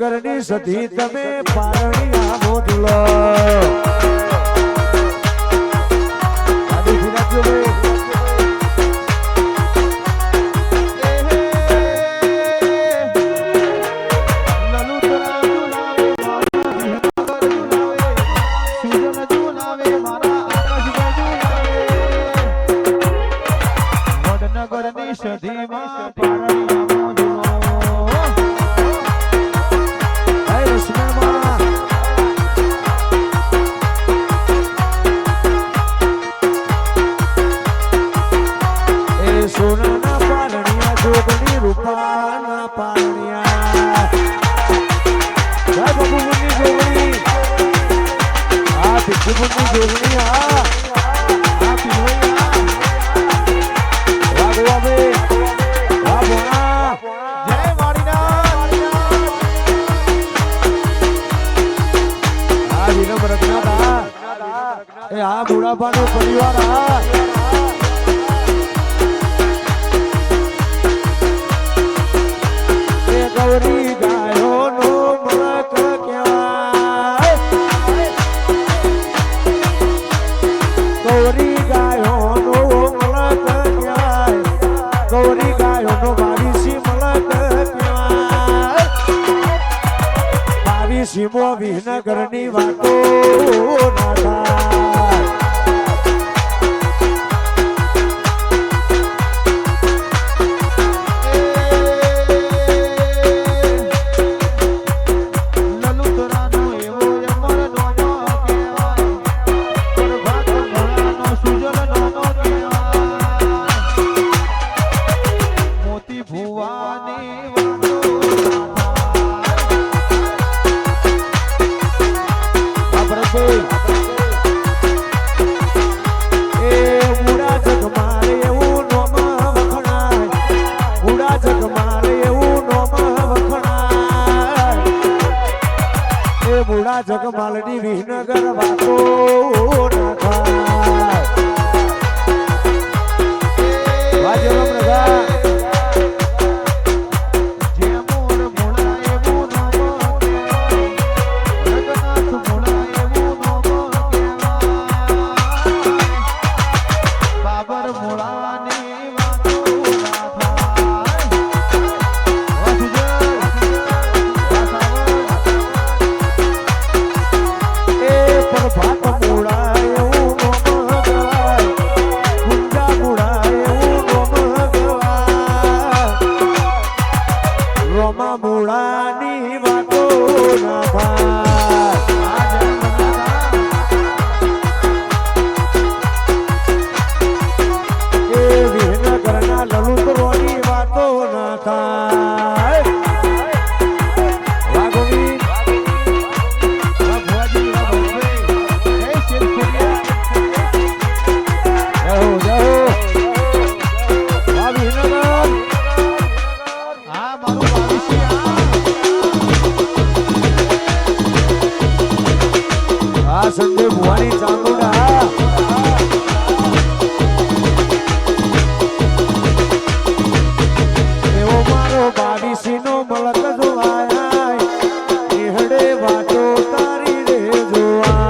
ઘરની સધી તમે પારણી આમો દુલો આ બુઢાપાનો પરિવાર ગૌરી ગાયો નો મળક કહેવાય ગૌરી ગાયો નો મળક કહેવાય ગૌરી ગાયો નો બાવીસી મળક કહેવાય બાવીસી મો વિહનગર ની વાતો ના થાય જગમાલની વિહનગર વાતો ના થાય વાજરો પ્રગા સંજય ભુવાની ચાંદોડા એવો મારો બાવીસી નો મલક જોવાય એહડે વાતો તારી રે જોવાય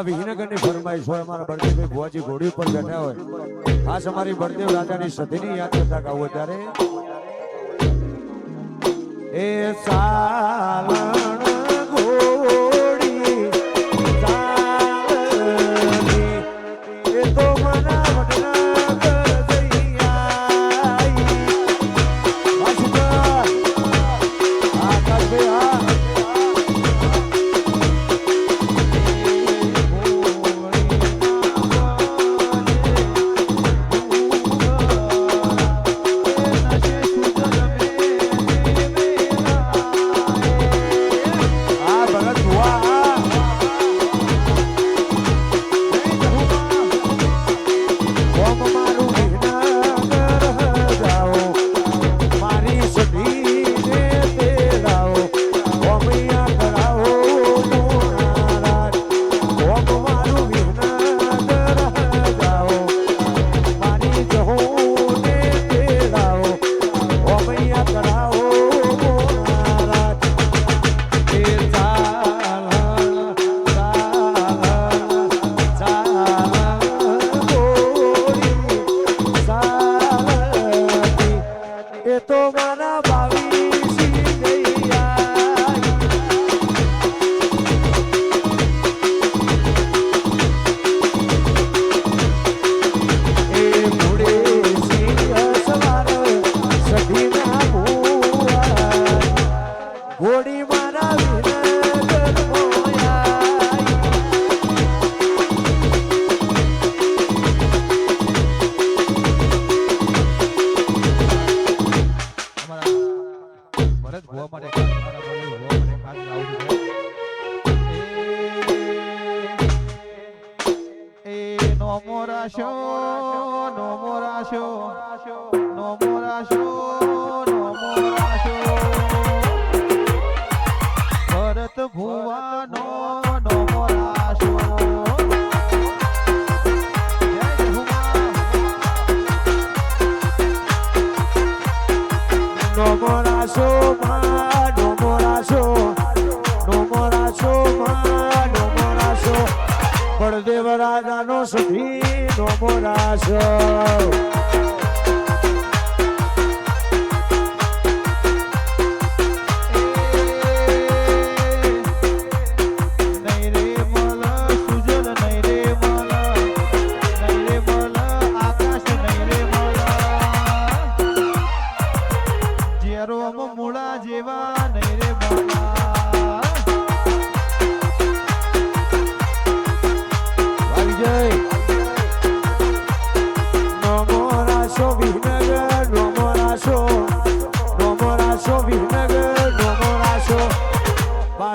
વિજયનગરની ફરમાઈશ હોય અમારા બળદેવભાઈ ભુવાજી ઘોડી ઉપર બેઠા હોય ખાસ અમારી બળદેવ રાજાની સતીની યાદ કરતા ગાવો ત્યારે એ સાલણ ઘોડી ચાલની એ તો મના વડનગર જઈ આઈ વાસુકર આકાશભાઈ હા બળદેવ રાજાનો સધી નો મોરાશો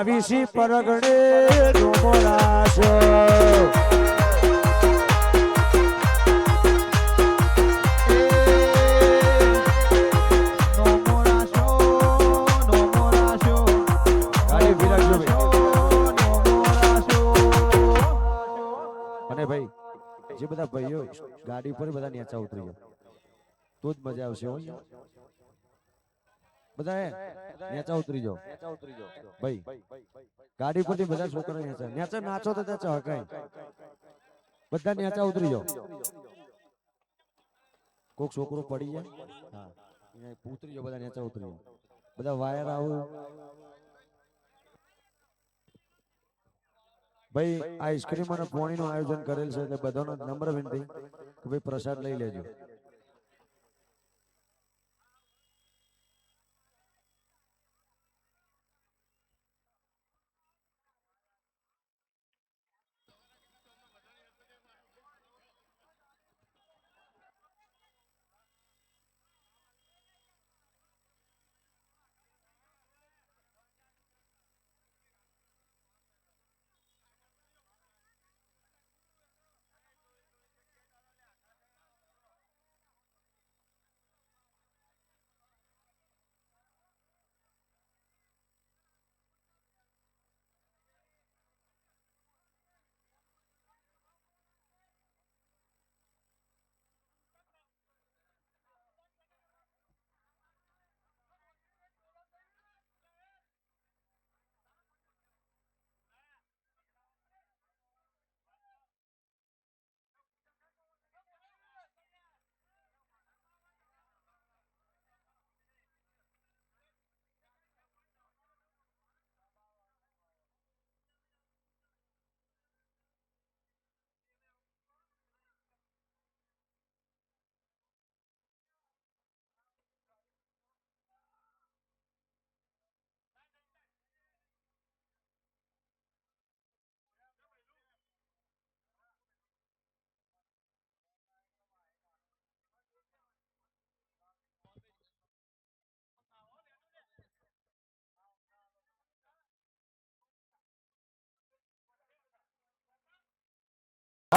બાવીસી પરગડે નો મોરાશો અને ભાઈ જે બધા ભાઈઓ ગાડી ઉપર બધા નેચા ઉતરી જાય તો જ મજા આવશે બધા નેચા ઉતરી જાઓ ભાઈ ગાડી પરથી બધા છોકરા નેચા નાચો તો નેચા હકાય બધા નેચા ઉતરી જાઓ કોક છોકરો પડી જાય હા ઉતરી જાઓ બધા નેચા ઉતરી જાઓ બધા વાયર આવો ભાઈ આઈસ્ક્રીમ અને પાણીનું આયોજન કરેલ છે એટલે બધાનો નમ્ર વિનંતી કે ભાઈ પ્રસાદ લઈ લેજો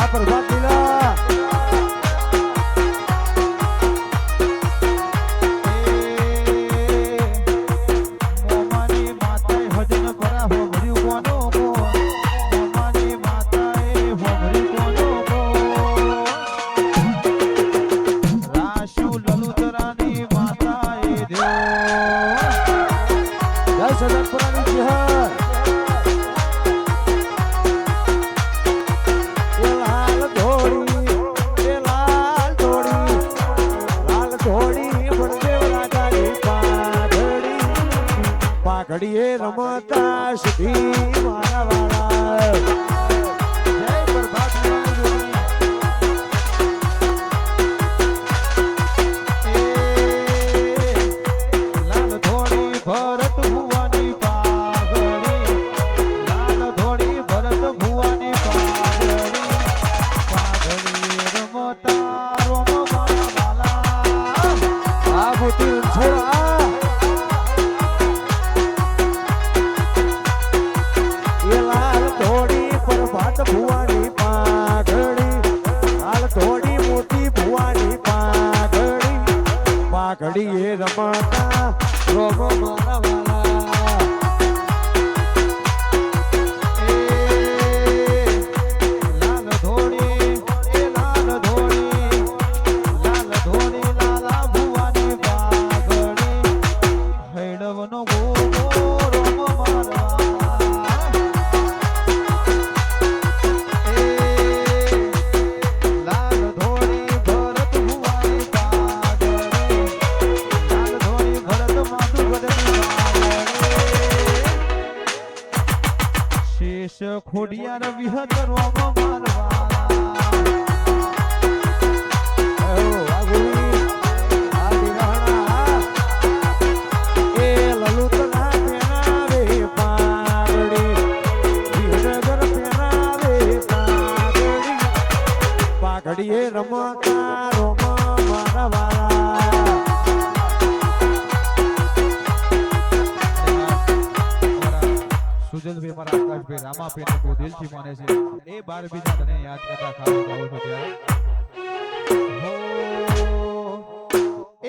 પ્રભાત લીલા ઘડીએ રમતા સુધી મારા વાળા જય પ્રભાત લાલ ધોળી ભરત ભુવાની પાઘડી લાલ ધોળી ભરત ભુવાની પાઘડી રમતા રોમ મારા વાળા આ બુટી છોડા ભુવાની પાઘડી હાલ થોડી મોટી ભુવાની પાઘડી પાઘડી એ રમતા રોમ મારા વાલા લાલ ધોળી લાલા ભુવાની પાઘડી હૈડવનો ગોગો રોમ મારા ખોડિયાર વિહત રોમ મારવા એ લલુત ના પેનાવે પાઘડી વિહનગર પેનાવે પાઘડી પાઘડી એ રમતા રોમ મારા વાળા સુજલભાઈ મારા આકાશભાઈ રામાભાઈ બહુ દિલથી માને છે એ 12 બીજા તને યાદ કરતા ખાવા જાવ છો ત્યારે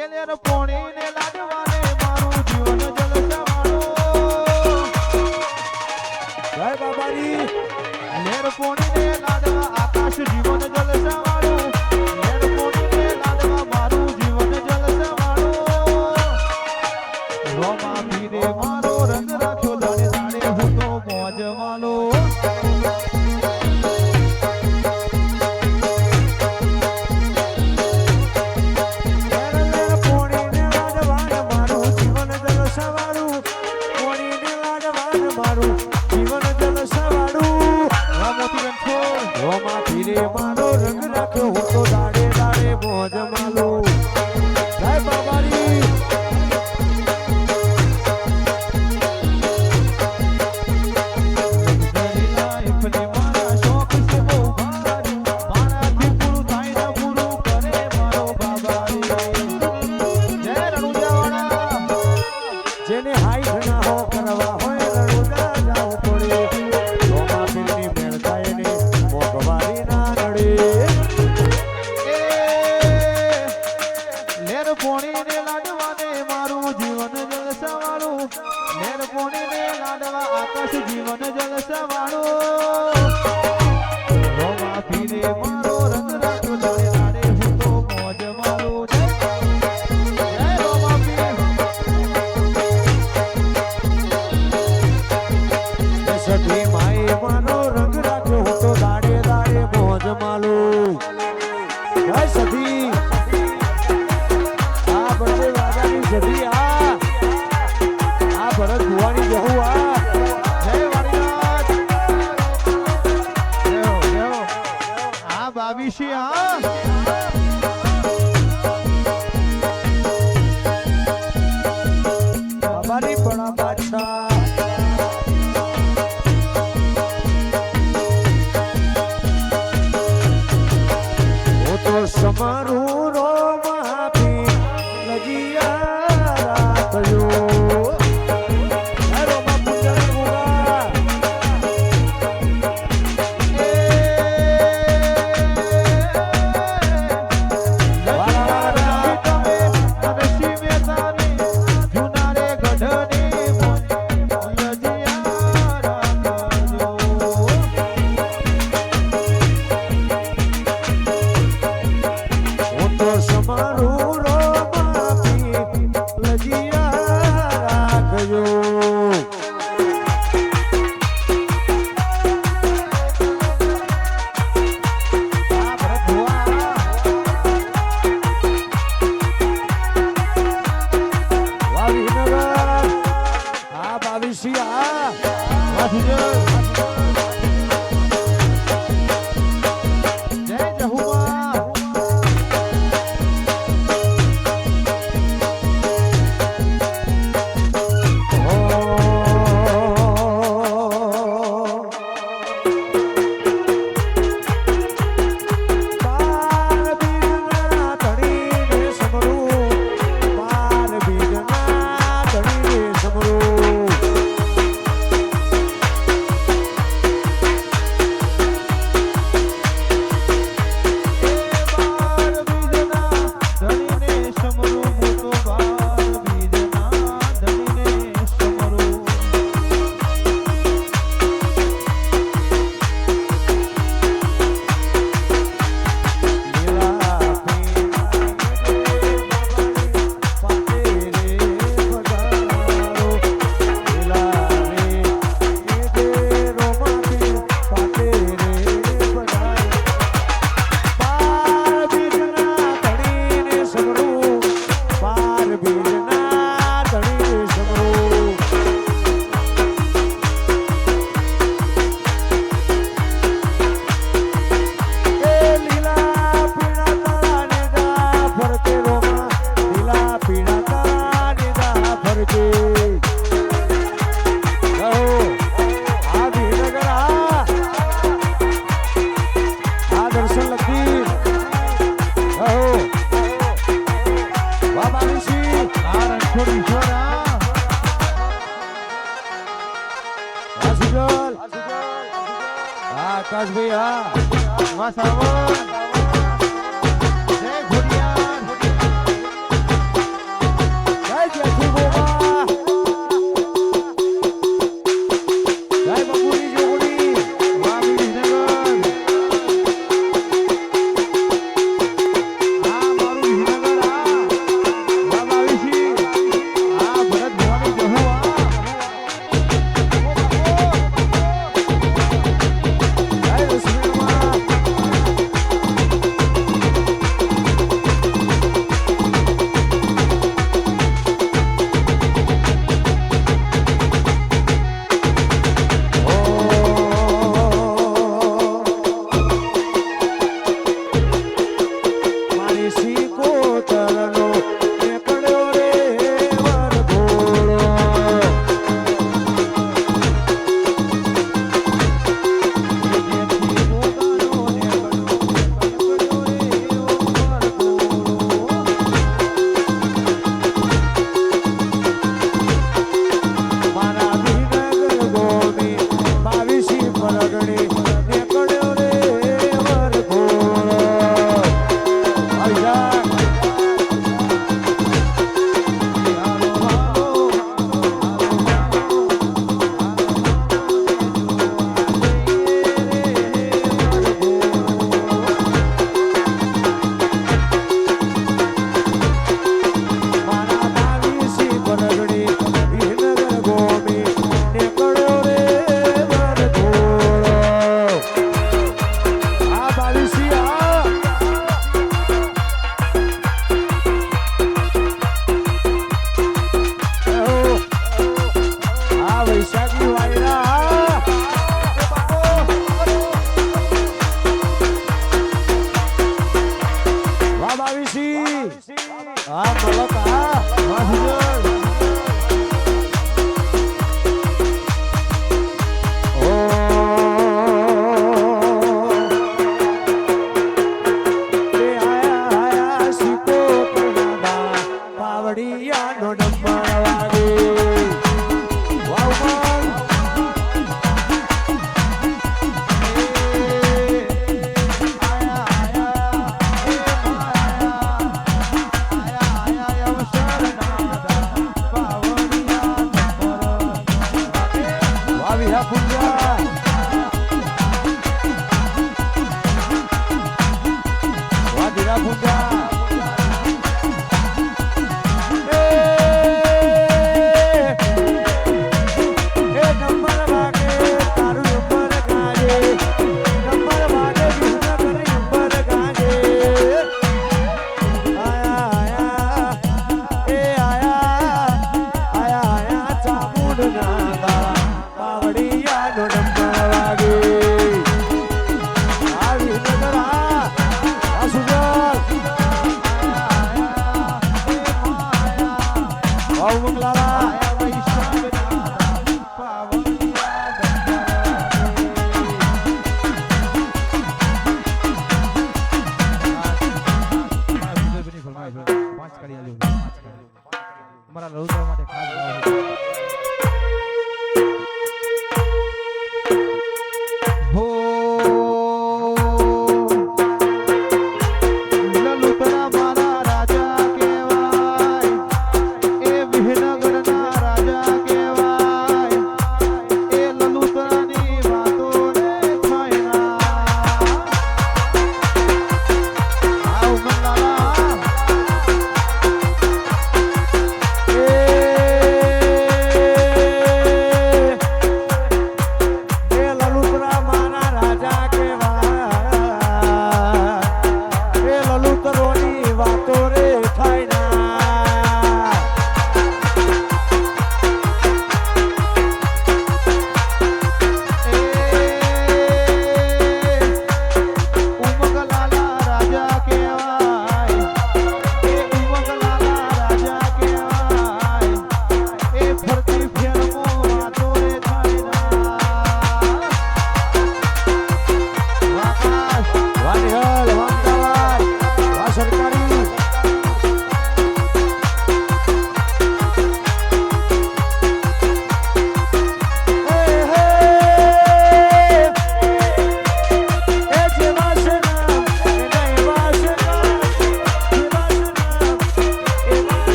એ લેર પોણીને લાડવાને મારું જીવન જલસવાળો જય બાબાજી લેર પોણીને લાડવા આકાશ જીવન જલસવાળો લેર પોણીને લાડવા મારું જીવન જલસવાળો રોમા પીરે મારો રંગ રાખ્યો દાડે દાડે હું તો મોજ માલો પોણીને લાડવાને મારું જીવન જલસવાળું પોણીને લાડવાને મારું જીવન જલસવાળું રોમા પીરે મારો રંગ રાખ્યો હું તો દાડે દાડે મોજ માલો જય બાબાજી જેને હાઈટ ના હો કરવા હોય રણુદા જાવ પડે રોમા પીરની મેળતા એને મોગવારી ના નડે લેર પોણીને લાડવાને મારું જીવન જલસવાળું લેર પોણીને લાડવા આકાશ જીવન જલસવાળું રોમા પીરે મારો રંગ રાખ્યો દાડે દાડે હું તો મોજ મારું જય રોમા પીર સખી માએ મારો રંગ રાખ્યો હું તો દાડે દાડે મોજ માલું જય સખી આ બળદે વાદાની સખી આ ભરત ભુવાની જહુ આ જય વાડીનાથ આ બાવીશી આ બાબાની બડા બાદશાહ સમારું રોમા પી લગિયા રાતયો રોમા પૂજન ગુગા મારું રોમાપી લજિયા રાખજો.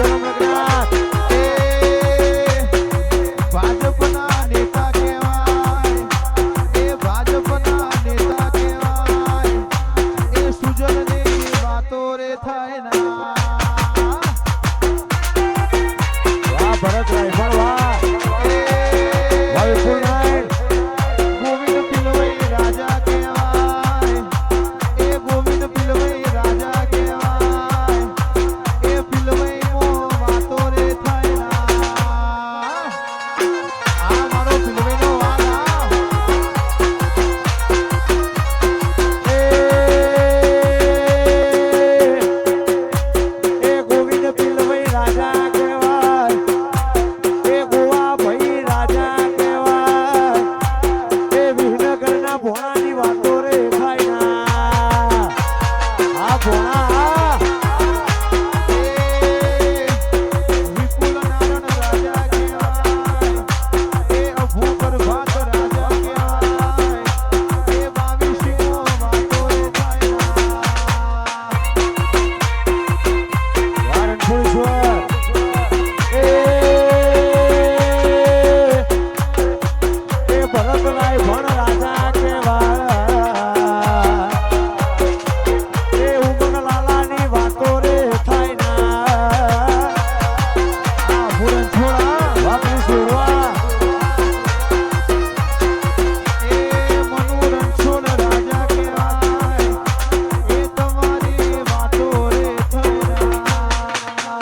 જન્મ લગ્ન ભાજપના નેતા કહેવાય, એ ભાજપના નેતા કહેવાય, એ સુજનની વાતો રે થાય ના. વાહ ભરતભાઈ પણ વાહ વિપુલ નાયક ગોવિંદ પિલવઈ રાજા કહેવાય, એ ગોવિંદ પિલવઈ રાજા કહેવાય, એ પિલવઈ મો વાતો રે થાય ના. આ મારો પિલવઈનો વાલા એ ગોવિંદ પિલવઈ રાજા કહેવાય, એ ગોવા ભાઈ રાજા કહેવાય, એ વિહનગરના ભોણાની વાતો રે થાય ના. આ ભોણા વિપુલ નારાયણ રાજા કહેવાય, એ અભૂપર ભાત રાજા કહેવાય, એ 22 મો વાતો રે થાય ના. વારણપુરેશ્વર એ ભરતલાય ભણ રાજા કહેવાય, એ ઉમંગલાલાની વાતો રે થાય ના. આ પૂરણ છોડા વાપરી સુરવા એ મનોરંજન છોડ રાજા કહેવાય, એ તમારી વાતો રે થાય ના.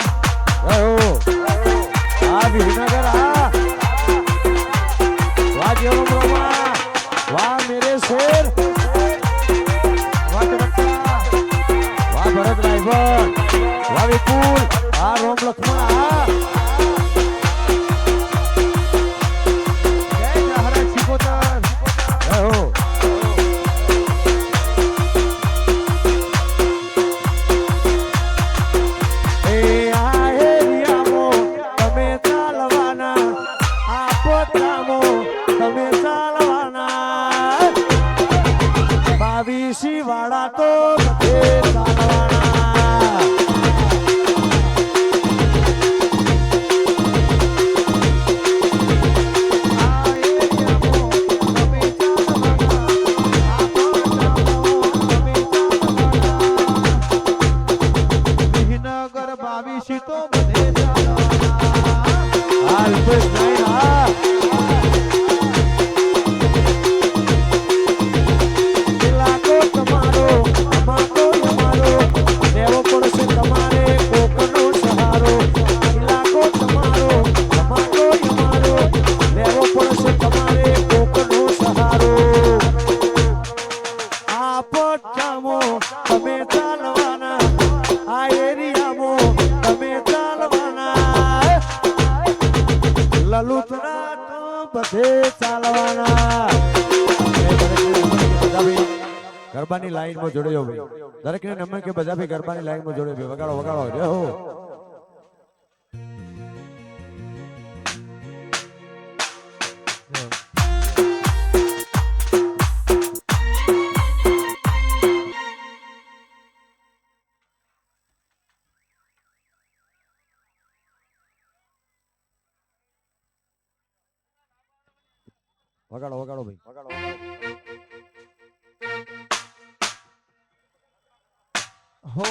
રહ્યો આ વિહનગર આ વાહ જેવો બ્રહ્મા વાહ મેરે શેર વાત રખા વાહ ભરત રાયભર વાહ વિપુલ આ રોમ લક્ષ્મણ આ જય જહરા શિકોતર રહ્યો એ આ એરિયામો તમે ચાલવાના આ પોતામો તમે ચાલવાના 22 વાળા તો બધે ચાલવાના. આ એરિયામો તમે ચાલવાના, આ પડતામો તમે ચાલવાના, વિહનગર 22 તો બધે ચાલવાના. આ વિપેશ નાઈ આ ઇલાકો તમારો અમાકો અમારો લેવો પડશે તમારે કોકનો સહારો. ઇલાકો તમારો અમાકો અમારો લેવો પડશે તમારે કોકનો સહારો. આ પટ્ટામો તમે ચાલવાના આ એરિયામો તમે ચાલવાના લલુતના તો બધે ચાલવાના. ગરબાની લાઈનમાં જોડ્યો ભાઈ દરેકને નમે કે બધા ભાઈ ગરબાની લાઈનમાં જોડ્યો ભાઈ વગાડો વગાડો જય હો. વગાડો વગાડો ભાઈ વગાડો હો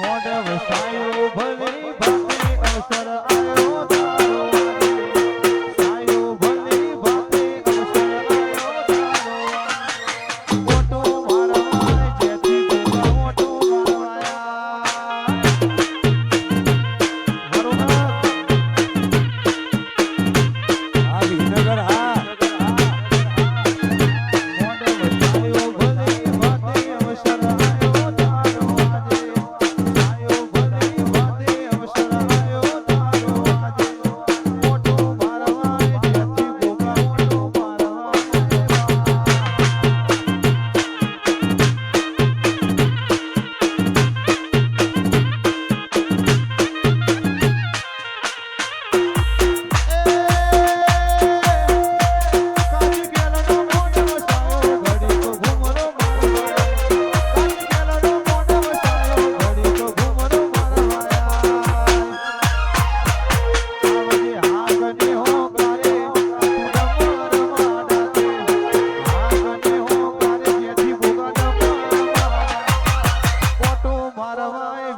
મોઢ વસાયો ભલે ભાતે અવસર આયો તારો, સાયો ભલે ભાતે અવસર આયો તારો, ઓટો મારવાય જેથી ભેગા ઓટો મારવાયા. બરોબર આ વિનગર આ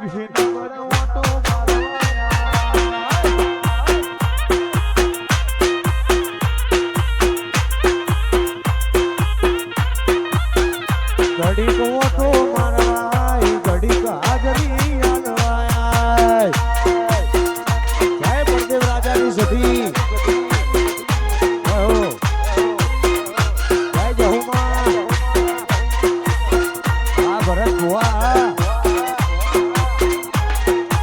વિજયનગર ઓટો મારવાયા ઘડીક ઓટો મારવાય ઘડીક હાજરી આલવાય જય બળદેવ રાજાની સભી જય જહુમા આ ભરત ભુવા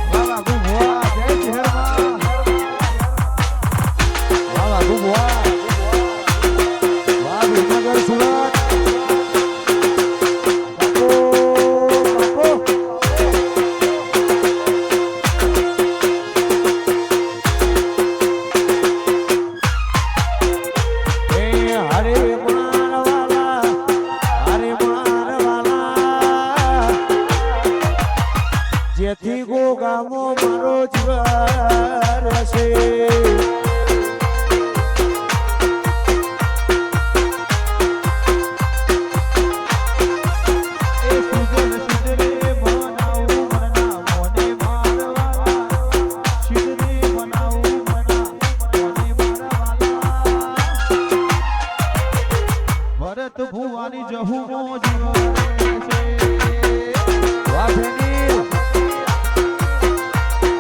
વાહ વાઘુ ભુવા જય ચહેરમાં વાહ વાઘુ ભુવા વાહ વિજયનગર સુરત જેથી ગોગામો મારો જીવન છે એ સુજન સુજરે મનાવું મના મોને મારવાલા સુજરે મનાવું મના મોને મારવાલા ભરત ભુવાની જહુમો જીવન છે વાહ ભેની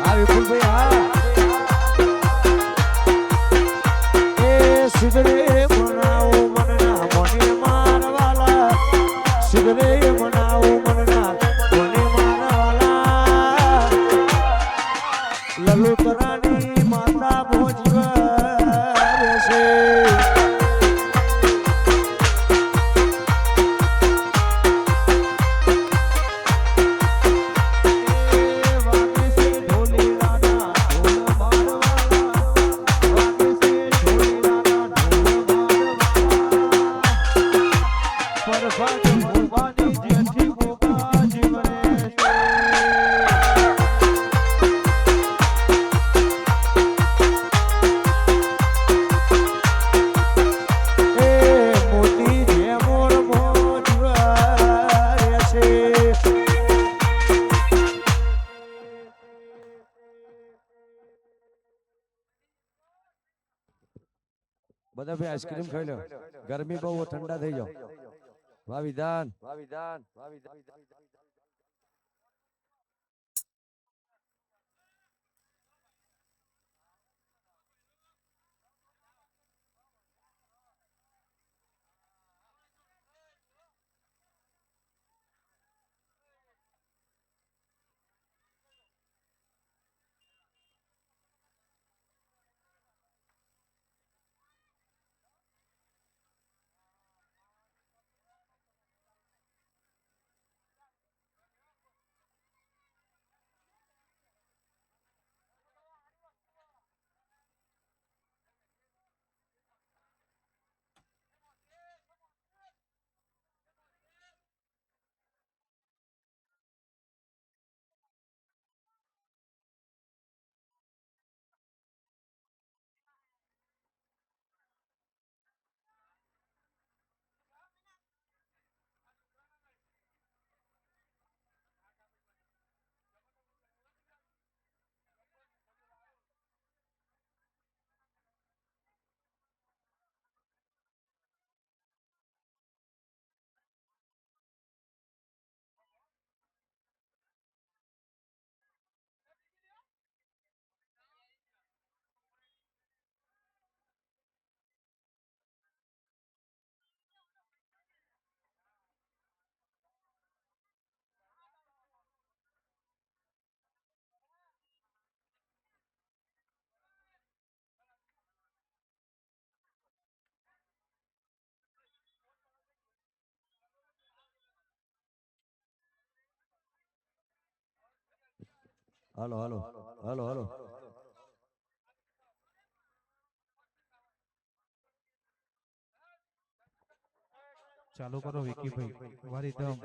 આ વિપુલભાઈ હા એ સુજરે મનાવો મનના મોને મારવાલા સુજરે મનાવો મનના મોને મારવાલા લલુતરાની માતા ભોજવર છે વાગે છે ઢોલી રાના ઢોલ મારવાલા વાગે છે ઢોલી રાના ઢોલ મારવાલા પરફત ભુવાની જેથી ગોગા જીવને છે એ મોતી જે મોર મોજવર છે બધા ભાઈ આઈસ્ક્રીમ ખાઈ લો ગરમી બહુ ઠંડા થઈ જાઓ વાહ વિધાન હાલો હાલો હાલો હાલો ચાલુ કરો વિકીભાઈ વારી દમ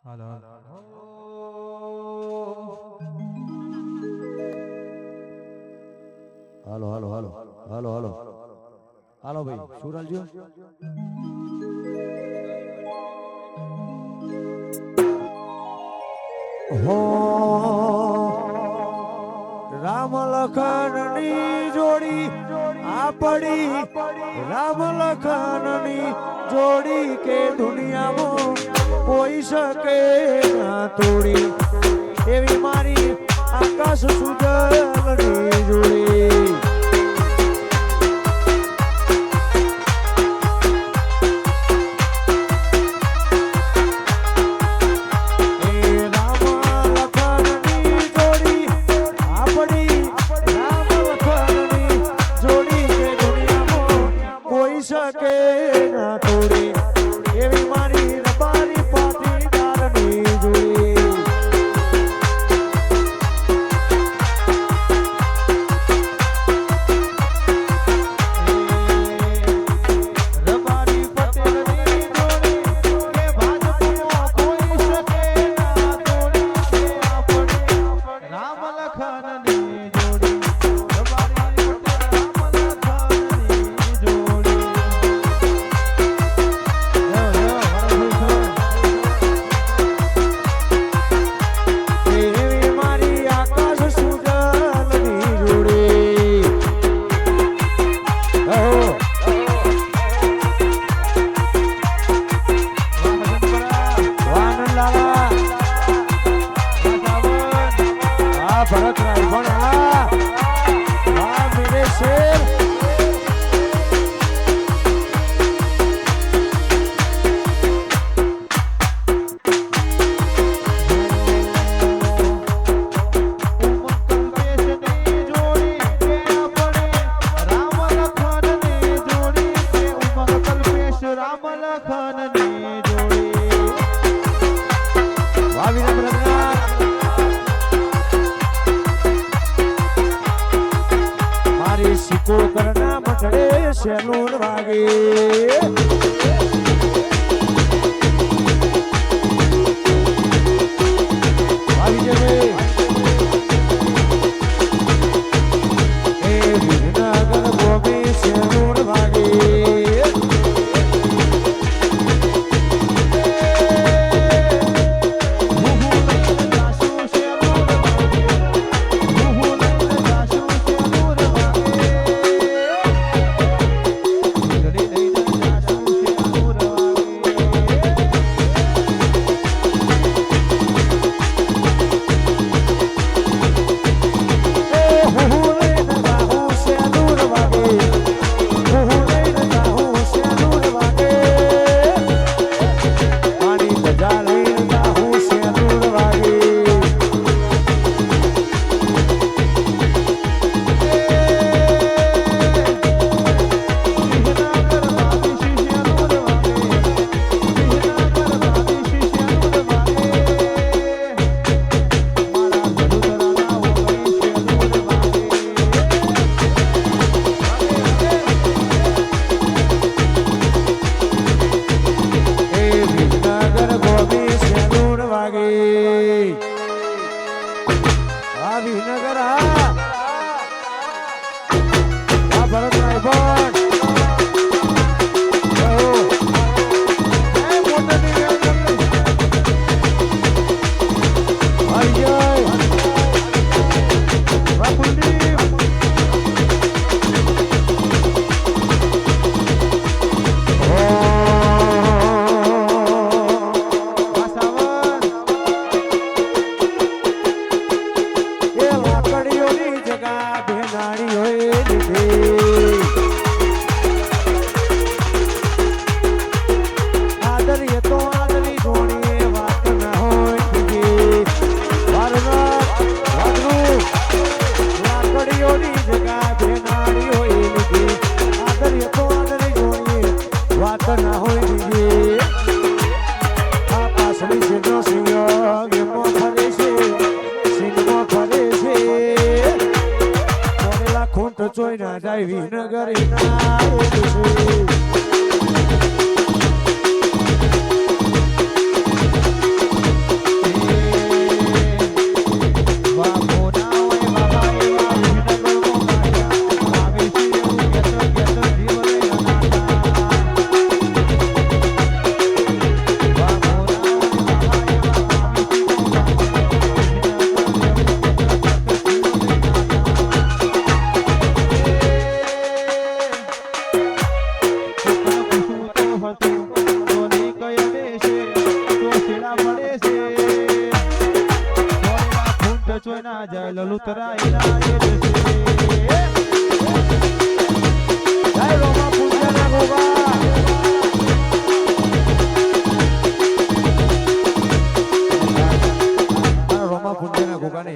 હાલો હાલો હાલો હાલો હાલો હાલો હાલો ભાઈ સુરાલજી હો રામ લખનની જોડી આપડી રામ લખનની જોડી કે દુનિયામાં કોઈ શકે ના તોડી એવી મારી આકાશ સુજલની જોડી સેલુન વાગે આવી જશે એ વિજયનગર ગોપી સેલુન વાગે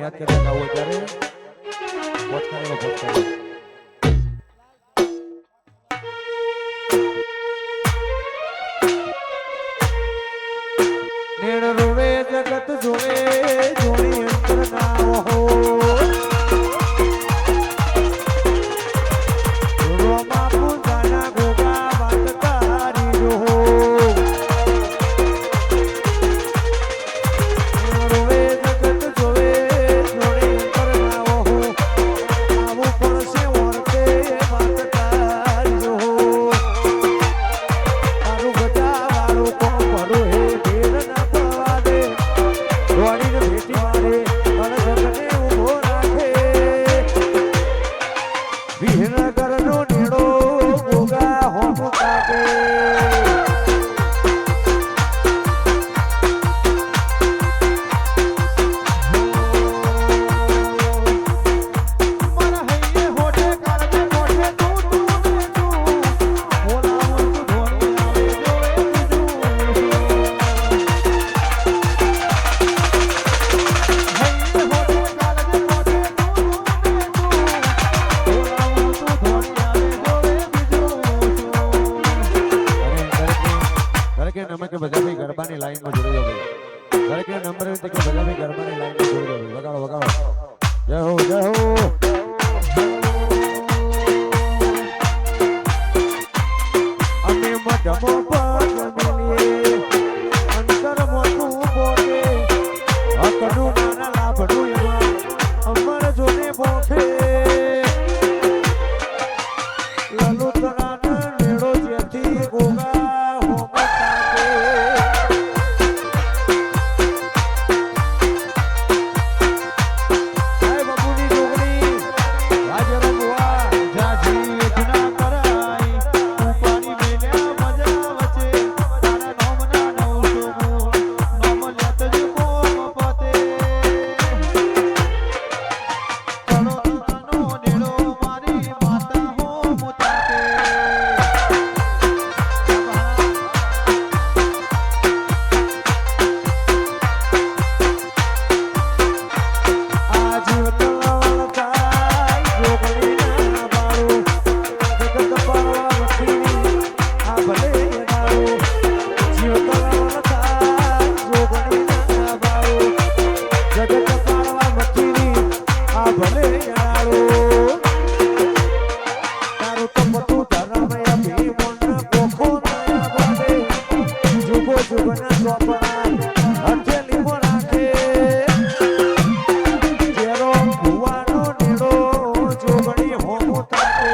યાદ કરતા ગાવું ત્યારે પોચકારેલો પોચકારેલો નેણ રોવે જગત જોવે જોડી અંતર ના હો રોમા પૂજાના ગોગા વાત તારી જો નેણ રોવે જગત જોવે જોડી અંતર ના હો આવું પડશે વર્તે વાત તારી જો તારું ગજા વાળું કોણ ભરું હે ભેર ના થવા દે દોડીને ભેટી મારે અને જગને ઊભો રાખે વિહનગરનો નેડો ગોગા હોમ કાઢે મારા હૈયે હોઠે કાળજે કોઠે તું તું ને તું બોલાવું તું ધોની આવે જોવે બીજું હૈયે હોઠે કાળજે કોઠે તું તું ને તું બોલાવું તું ધોની આવે જોવે બીજું દરેકે નંબર કે બધા ભાઈ ગરબાની લાઈનમાં જોડી દો ભાઈ દરેકે નંબર કે બધા ભાઈ ગરબાની લાઈનમાં જોડી દો ભાઈ વગાડો વગાડો જય હો જય હો અમે મઢમો પગ મેલીએ અંતર મોટું પોકે હકનું નાના લાભનું એમાં અમર જોને પોખે લલુતરાના નેડો જેથી ગોગા હોમ કાઢે હાય બાપુની જોગણી રાજરો બુઆ જાજી એથના કરાઈ ઉપાડી મેલ્યા મજા વચ્ચે તારા નોમના નવસો ગુણ નોમ લેત જ કોમ પતે કણો તાનો નેડો મારી માતા હો મુતાતે આ જીવતલાવળ થાય જોગણીના બાળો જગત પાળવા વખીની આ ભલે એનાળો જીવતલાવળ થાય જોગણીના બાળો જગત પાળવા વખીની આ ભલે એનાળો તારું તો બધું ધરમયા ભીમોન કોખો ના બોલે જુગો જુગના ચોપડા હથેલીમાં રાખે જેરો ભુવાનો નેડો જોગણી હોમ તાકે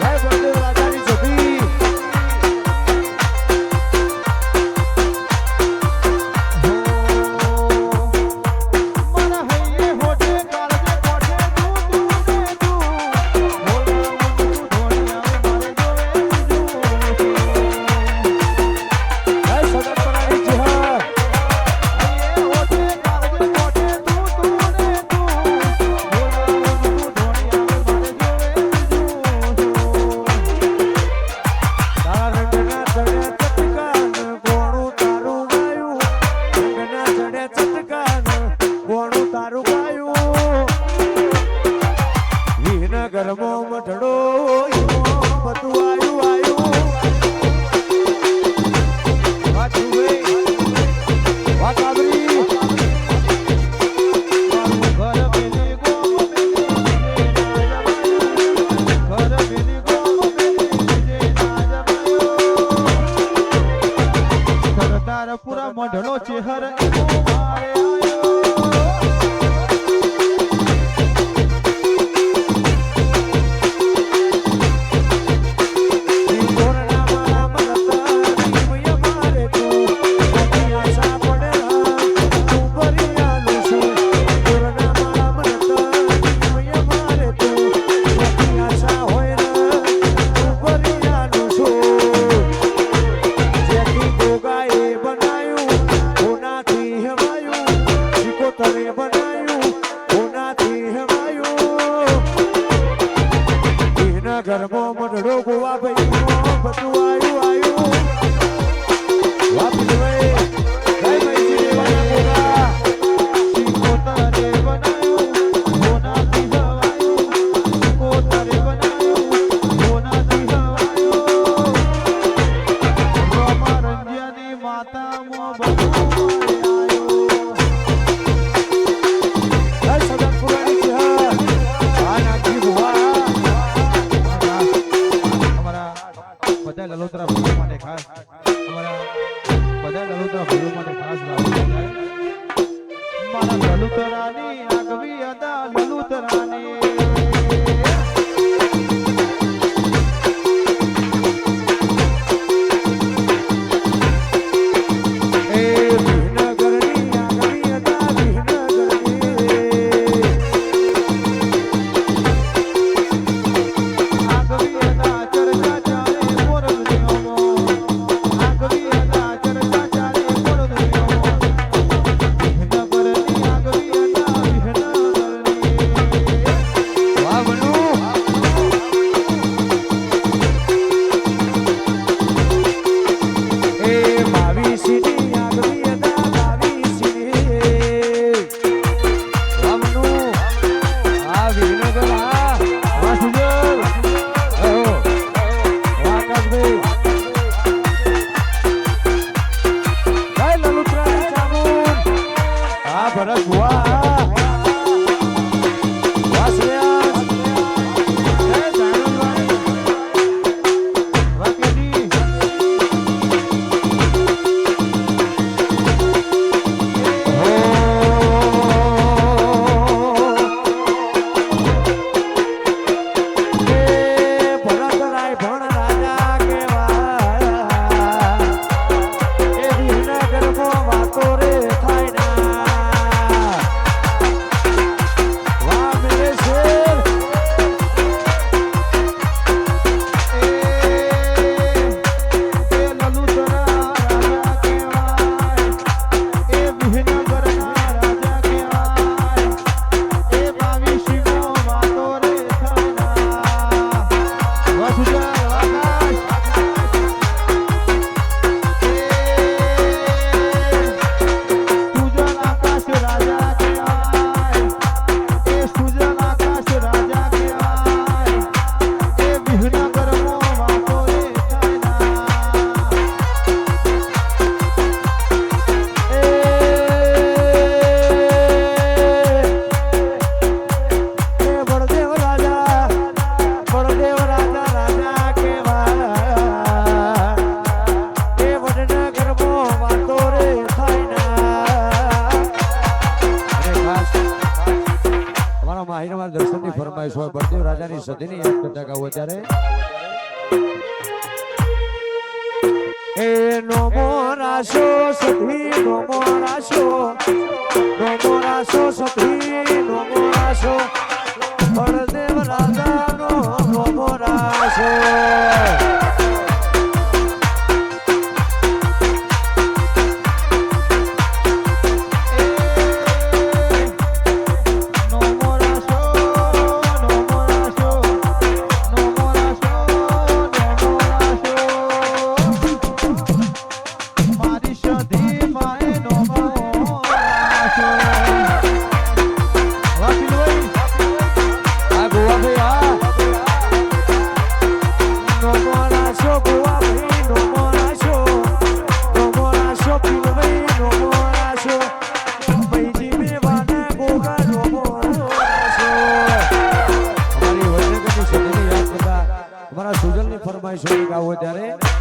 હે બંને રાજાની છબી મારા હૈયે હોઠે કાળજે કોઠે તું તું ને તું બોલાવું તું ધોની આવે મારે જોવે બીજું હે સદનપરાની જુહાર હૈયે હોઠે કાળજે કોઠે તું તું ને તું બોલાવું તું ધોની આવે મારે જોવે બીજું તારા રંગના ચડ્યા ચટકાન ગોણું તારું ગાયું રંગના ચડ્યા ચટકાન ગોણું તારું ગાયું વિહનગરમાં મઢડો ઈમો બધું આયું આયું વાત જુએ વાત આવરી ઘર મેલી ગોમ મેલી ના જમાયો ઘર મેલી ગોમ મેલી ના જમાયો સરદાર પુરા મઢડો ચેહર એવો મારે આયો કોરના મારા મરતા દીવય મારે તું કોની આશા પડેલા તું ભરિયાલું છું કોરના મારા મરતા દીવય મારે તું કોની આશા હોય ને તું ભરિયાલું છું જેથી ગોગાએ બનાયું કોનાથી ખાસ અમારા બધા લલુતરા ભાઈઓ માટે ખાસ ગાવું છે મારા લલુતરાની આગવી અદા લલુતરાની બળદેવ રાજાની સદીની યાદ કરતા ગાવો ત્યારે એ નો મોરાશો સધી નો મોરાશો સધી નો મોરાશો બળદેવ રાજાનો નો મોરાશો ગાવો ત્યારે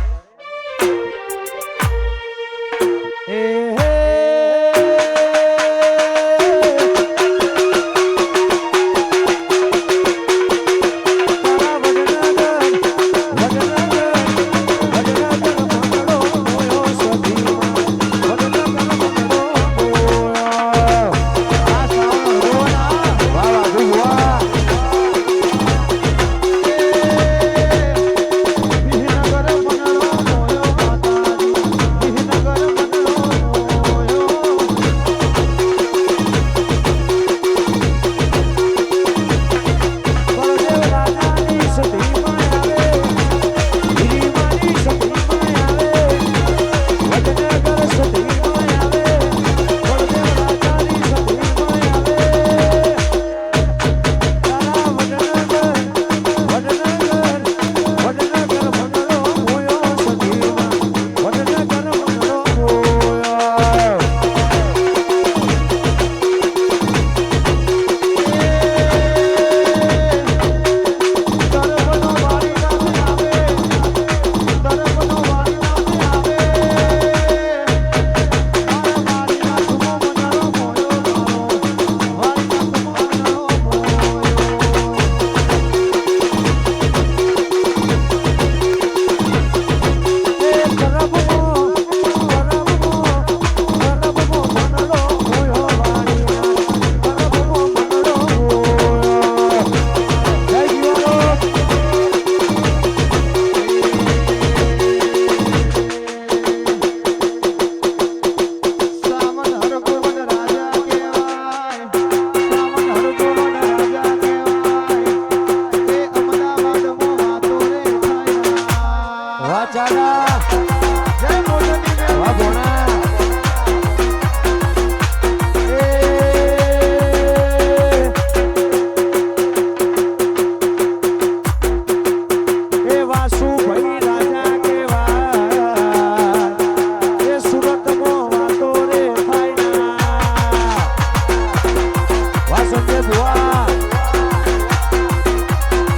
જય મોદની મેલ વાહ ભોણા એ વાસુભાઈ રાજા કેવાય એ સુરતમાં વાતો રે થાય ના વાસંતે ભુવા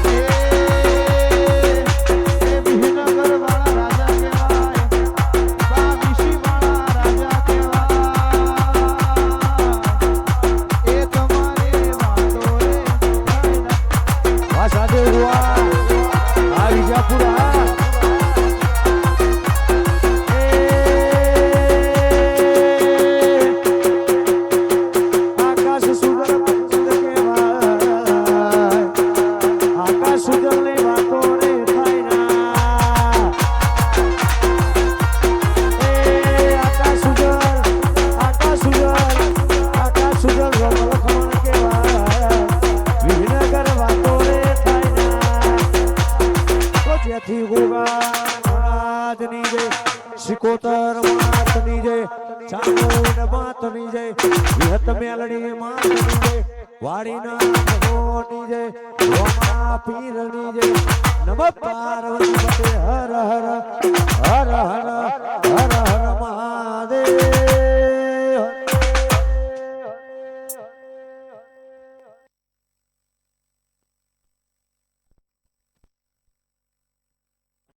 એ વિહનગર વાળા રાજા કહેવાય બા વિશી વાળા રાજા કહેવાય એ તમારી વાતો રે વાસાદે ભુવા આ વિજાપુરા આકાશ સુંદર પંચદ કેવાય આકાશ સુંદર ને વાતો રે થાય ના આકાશ સુંદર રમલ ખમણ કેવાય વિઘ્નકર વાતો રે થાય ના તો જેથી ગોગા મહારાજની જય શિકોતર માતની જય ચામુંડ માતની જય વિહત મેલડી માતની જય વાડીના ભગવાનની જય રોમા પીરની જય નમ પાર્વતી પતે હર હર